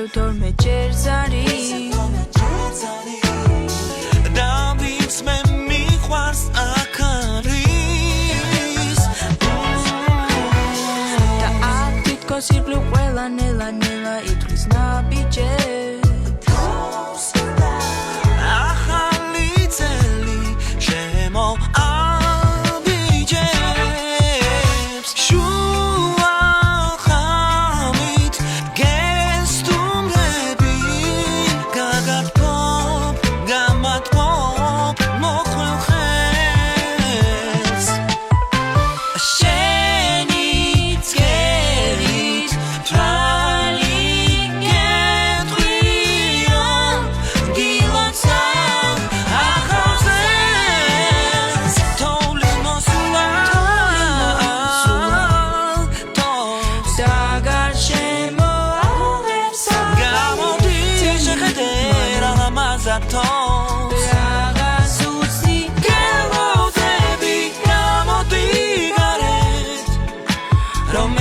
ისევ თორმე ჯერს არის და ვინც მე მიყვარს აქ არის და აქ თითქოს ირგვლივ ყველა ნელა იტყვის ნაბიჯებს ახალი წელი შემოაბიჯებს შუა ხამით გესტუმრები გაგათბობ გამათბობ მოხმევ ხელს შენი წერით თვალი გეტყვია გილოცა ახალ წელს თოვლი მოსულა და გარშემო აღებს გამოდი შეხედე რაღაცათო რაღაც უცნი გელოდები გამოდი გარეთ რომ